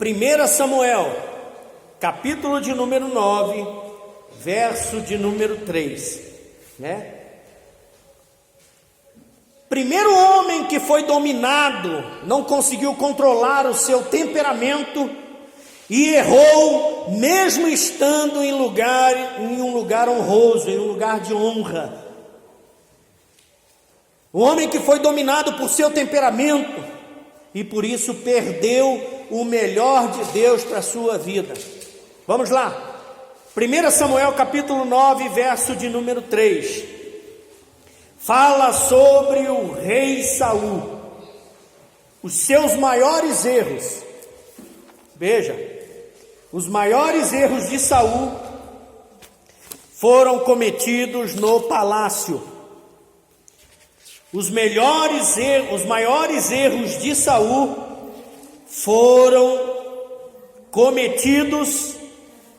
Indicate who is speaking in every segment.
Speaker 1: 1 Samuel, capítulo de número 9, verso de número 3, né? Primeiro homem que foi dominado, não conseguiu controlar o seu temperamento e errou, mesmo estando em um lugar honroso, em um lugar de honra. O homem que foi dominado por seu temperamento e por isso perdeu o melhor de Deus para a sua vida. Vamos lá, 1 Samuel capítulo 9, verso de número 3. Fala sobre o rei Saul, os seus maiores erros. Veja, os maiores erros de Saul foram cometidos no palácio. Os maiores erros de Saul foram cometidos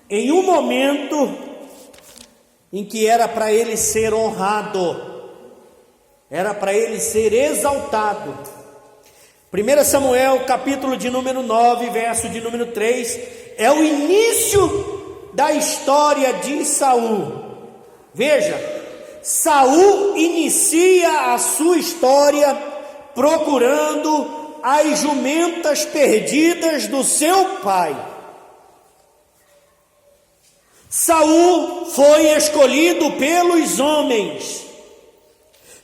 Speaker 1: em um momento em que era para ele ser honrado. Era para ele ser exaltado. 1 Samuel, capítulo de número 9, verso de número 3, é o início da história de Saul. Veja, Saul inicia a sua história procurando as jumentas perdidas do seu pai. Saul foi escolhido pelos homens.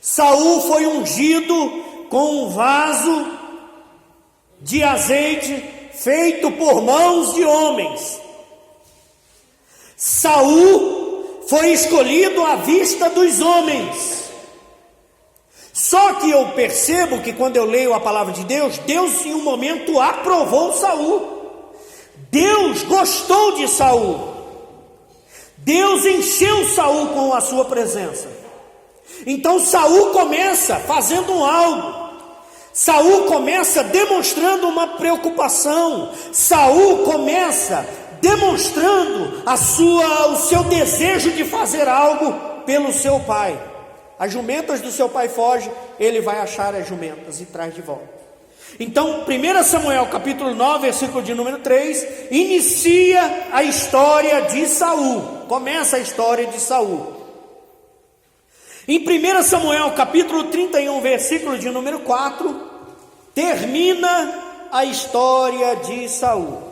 Speaker 1: Saul foi ungido com um vaso de azeite feito por mãos de homens. Saul foi escolhido à vista dos homens. Só que eu percebo que quando eu leio a palavra de Deus, Deus em um momento aprovou Saul. Deus gostou de Saul. Deus encheu Saul com a sua presença. Então Saul começa fazendo algo. Saul começa demonstrando uma preocupação. Saul começa demonstrando o seu desejo de fazer algo pelo seu pai. As jumentas do seu pai fogem, ele vai achar as jumentas e traz de volta. Então 1 Samuel capítulo 9, versículo de número 3, inicia a história de Saul. Começa a história de Saul. Em 1 Samuel capítulo 31, versículo de número 4, termina a história de Saul.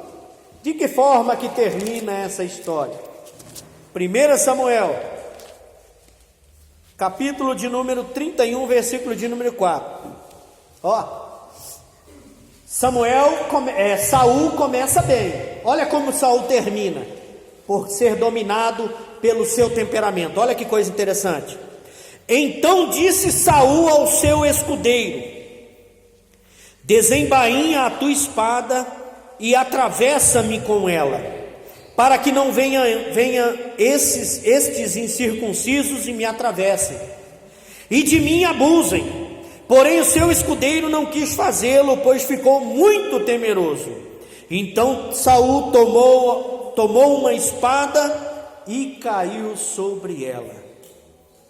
Speaker 1: De que forma que termina essa história? 1 Samuel capítulo de número 31, versículo de número 4. Saul começa bem. Olha como Saul termina, por ser dominado pelo seu temperamento. Olha que coisa interessante. Então disse Saul ao seu escudeiro: desembainha a tua espada e atravessa-me com ela, para que não venha estes incircuncisos e me atravessem, e de mim abusem. Porém o seu escudeiro não quis fazê-lo, pois ficou muito temeroso. Então Saul tomou uma espada e caiu sobre ela.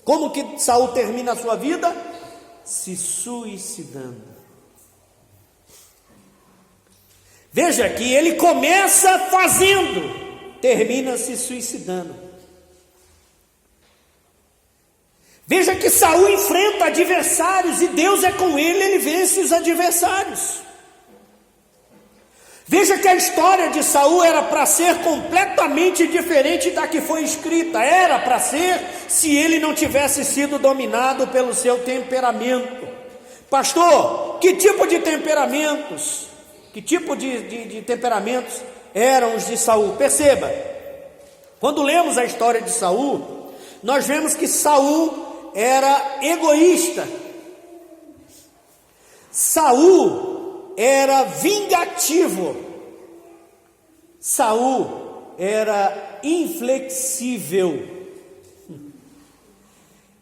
Speaker 1: Como que Saul termina a sua vida? Se suicidando. Veja que ele começa fazendo, termina se suicidando. Veja que Saul enfrenta adversários e Deus é com ele, ele vence os adversários. Veja que a história de Saul era para ser completamente diferente da que foi escrita. Era para ser, se ele não tivesse sido dominado pelo seu temperamento. Pastor, que tipo de temperamentos? Que tipo de temperamentos eram os de Saul? Perceba, quando lemos a história de Saul, nós vemos que Saul era egoísta. Saul era vingativo. Saul era inflexível.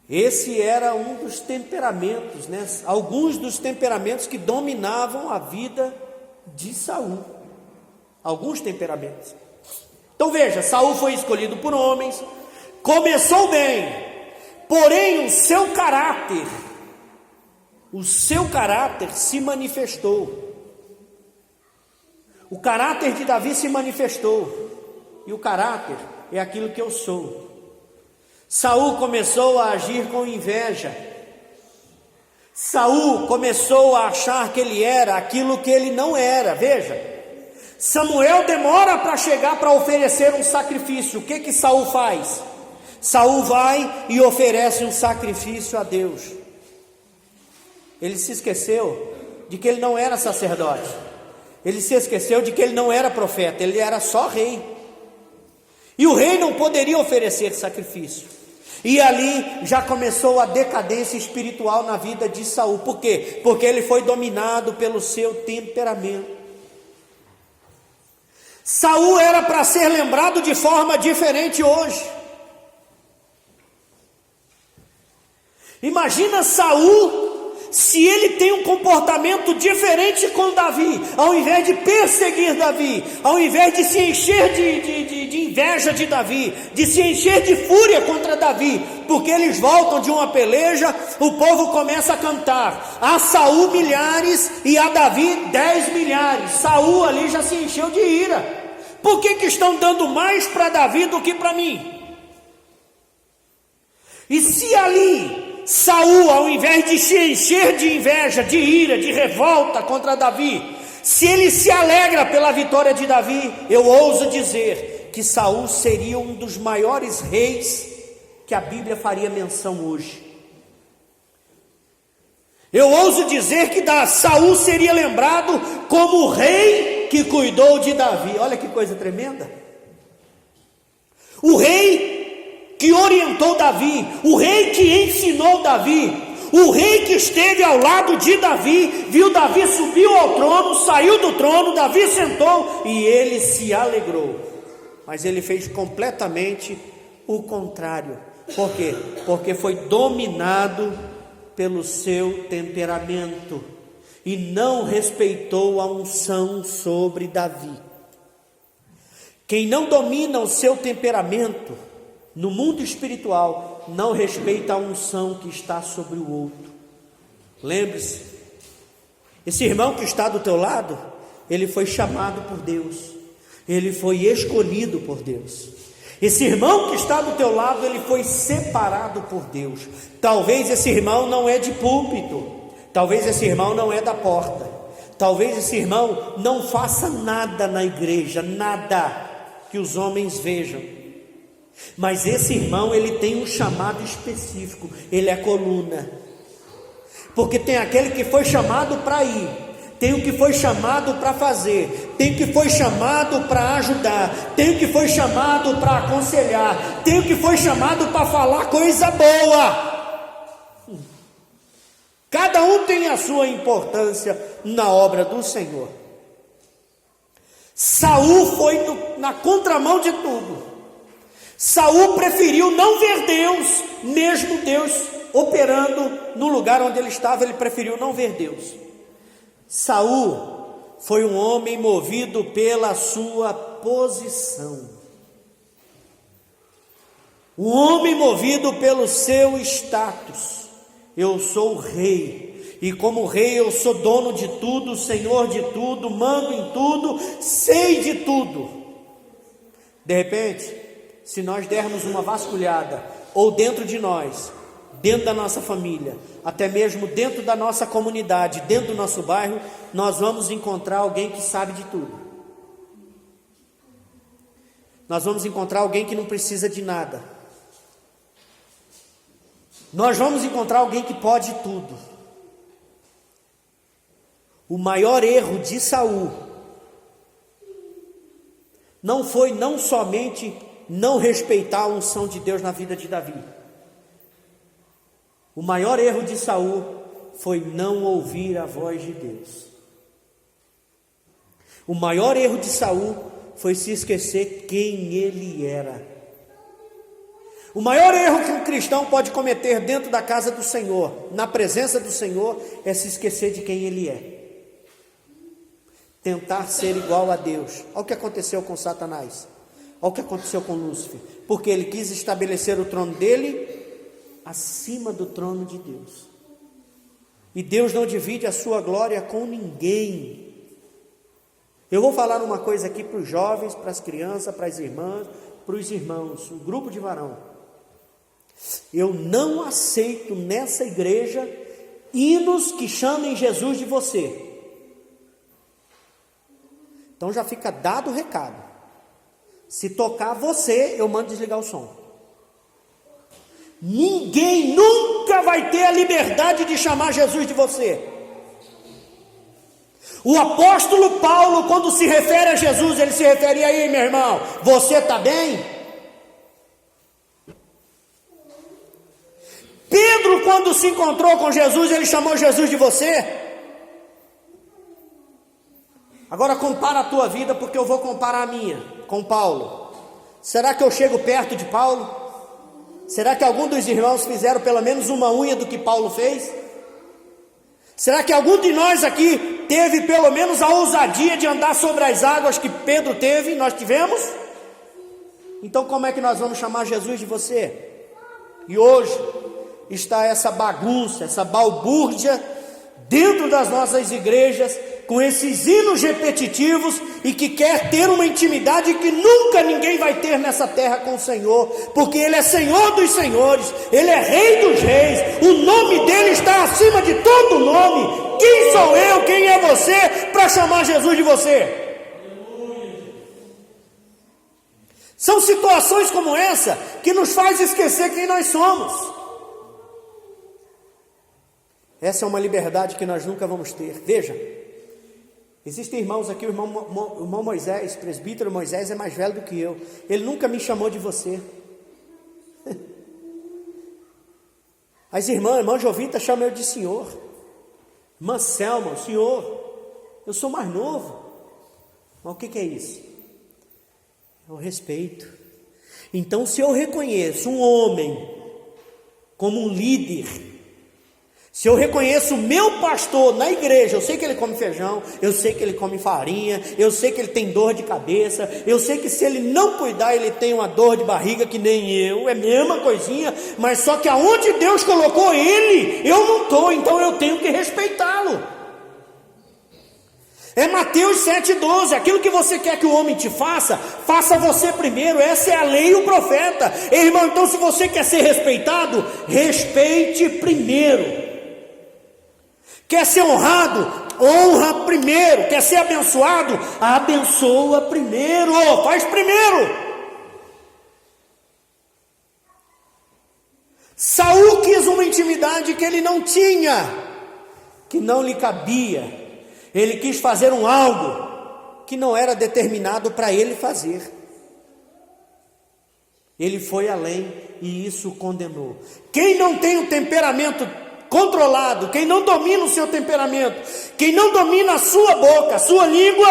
Speaker 1: Esse era um dos temperamentos, né? Alguns dos temperamentos que dominavam a vida de Saul. Alguns temperamentos. Então veja, Saul foi escolhido por homens, começou bem, porém o seu caráter se manifestou. O caráter de Davi se manifestou, e o caráter é aquilo que eu sou. Saul começou a agir com inveja. Saul começou a achar que ele era aquilo que ele não era. Veja, Samuel demora para chegar para oferecer um sacrifício. O que Saul faz? Saul vai e oferece um sacrifício a Deus. Ele se esqueceu de que ele não era sacerdote. Ele se esqueceu de que ele não era profeta, ele era só rei. E o rei não poderia oferecer sacrifício. E ali já começou a decadência espiritual na vida de Saul. Por quê? Porque ele foi dominado pelo seu temperamento. Saul era para ser lembrado de forma diferente hoje. Imagina Saul, se ele tem um comportamento diferente com Davi, ao invés de perseguir Davi, ao invés de se encher de inveja de Davi, de se encher de fúria contra Davi, porque eles voltam de uma peleja, o povo começa a cantar, a Saul milhares e a Davi 10 milhares, Saul ali já se encheu de ira. Por que estão dando mais para Davi do que para mim? E se ali Saul, ao invés de se encher de inveja, de ira, de revolta contra Davi, se ele se alegra pela vitória de Davi, eu ouso dizer que Saul seria um dos maiores reis que a Bíblia faria menção hoje. Eu ouso dizer que Saul seria lembrado como o rei que cuidou de Davi. Olha que coisa tremenda. O rei que orientou Davi, o rei que ensinou Davi, o rei que esteve ao lado de Davi, viu Davi, subiu ao trono, saiu do trono, Davi sentou e ele se alegrou. Mas ele fez completamente o contrário. Por quê? Porque foi dominado pelo seu temperamento e não respeitou a unção sobre Davi. Quem não domina o seu temperamento no mundo espiritual não respeita a unção que está sobre o outro. Lembre-se, esse irmão que está do teu lado, ele foi chamado por Deus, ele foi escolhido por Deus. Esse irmão que está do teu lado, ele foi separado por Deus. Talvez esse irmão não é de púlpito, talvez esse irmão não é da porta, talvez esse irmão não faça nada na igreja, nada que os homens vejam. Mas esse irmão, ele tem um chamado específico, ele é coluna. Porque tem aquele que foi chamado para ir, tem o que foi chamado para fazer, tem o que foi chamado para ajudar, tem o que foi chamado para aconselhar, tem o que foi chamado para falar coisa boa. Cada um tem a sua importância na obra do Senhor. Saul foi na contramão de tudo. Saul preferiu não ver Deus, mesmo Deus operando no lugar onde ele estava, ele preferiu não ver Deus. Saul foi um homem movido pela sua posição, um homem movido pelo seu status. Eu sou o rei, e como rei eu sou dono de tudo, senhor de tudo, mando em tudo, sei de tudo. De repente, se nós dermos uma vasculhada, ou dentro de nós, dentro da nossa família, até mesmo dentro da nossa comunidade, dentro do nosso bairro, nós vamos encontrar alguém que sabe de tudo. Nós vamos encontrar alguém que não precisa de nada. Nós vamos encontrar alguém que pode tudo. O maior erro de Saul não foi não somente não respeitar a unção de Deus na vida de Davi. O maior erro de Saul foi não ouvir a voz de Deus. O maior erro de Saul foi se esquecer quem ele era. O maior erro que um cristão pode cometer dentro da casa do Senhor, na presença do Senhor, é se esquecer de quem ele é. Tentar ser igual a Deus. Olha o que aconteceu com Satanás. Olha o que aconteceu com Lúcifer, porque ele quis estabelecer o trono dele acima do trono de Deus. E Deus não divide a sua glória com ninguém. Eu vou falar uma coisa aqui para os jovens, para as crianças, para as irmãs, para os irmãos, um grupo de varão. Eu não aceito nessa igreja hinos que chamem Jesus de você. Então já fica dado o recado. Se tocar você, eu mando desligar o som. Ninguém nunca vai ter a liberdade de chamar Jesus de você. O apóstolo Paulo, quando se refere a Jesus, ele se refere aí, meu irmão, você está bem? Pedro, quando se encontrou com Jesus, ele chamou Jesus de você. Agora compara a tua vida, porque eu vou comparar a minha com Paulo. Será que eu chego perto de Paulo? Será que algum dos irmãos fizeram pelo menos uma unha do que Paulo fez? Será que algum de nós aqui teve pelo menos a ousadia de andar sobre as águas que Pedro teve, nós tivemos? Então como é que nós vamos chamar Jesus de você? E hoje está essa bagunça, essa balbúrdia dentro das nossas igrejas, com esses hinos repetitivos e que quer ter uma intimidade que nunca ninguém vai ter nessa terra com o Senhor, porque Ele é Senhor dos senhores, Ele é Rei dos reis, o nome dEle está acima de todo nome. Quem sou eu, quem é você para chamar Jesus de você? São situações como essa que nos faz esquecer quem nós somos. Essa é uma liberdade que nós nunca vamos ter. Veja, existem irmãos aqui, o irmão Moisés, presbítero Moisés é mais velho do que eu. Ele nunca me chamou de você. As irmãs, irmã Jovita chama eu de senhor. Irmã Selma, senhor. Eu sou mais novo. Mas o que é isso? É o respeito. Então, se eu reconheço um homem como um líder, se eu reconheço o meu pastor na igreja, eu sei que ele come feijão, eu sei que ele come farinha, eu sei que ele tem dor de cabeça, eu sei que se ele não cuidar, ele tem uma dor de barriga que nem eu, é a mesma coisinha, mas só que aonde Deus colocou ele, eu não estou, então eu tenho que respeitá-lo. É Mateus 7,12, aquilo que você quer que o homem te faça, faça você primeiro, essa é a lei e o profeta. Irmão, então se você quer ser respeitado, respeite primeiro. Quer ser honrado? Honra primeiro. Quer ser abençoado? Abençoa primeiro. Faz primeiro. Saul quis uma intimidade que ele não tinha, que não lhe cabia. Ele quis fazer algo que não era determinado para ele fazer. Ele foi além e isso o condenou. Quem não tem um temperamento controlado, quem não domina o seu temperamento, quem não domina a sua boca, a sua língua,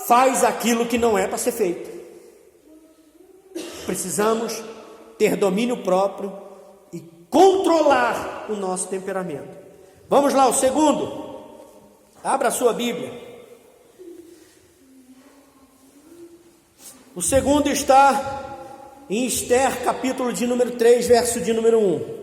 Speaker 1: faz aquilo que não é para ser feito. Precisamos ter domínio próprio e controlar o nosso temperamento. Vamos lá, o segundo. Abra a sua Bíblia. O segundo está em Esther, capítulo de número 3, verso de número 1.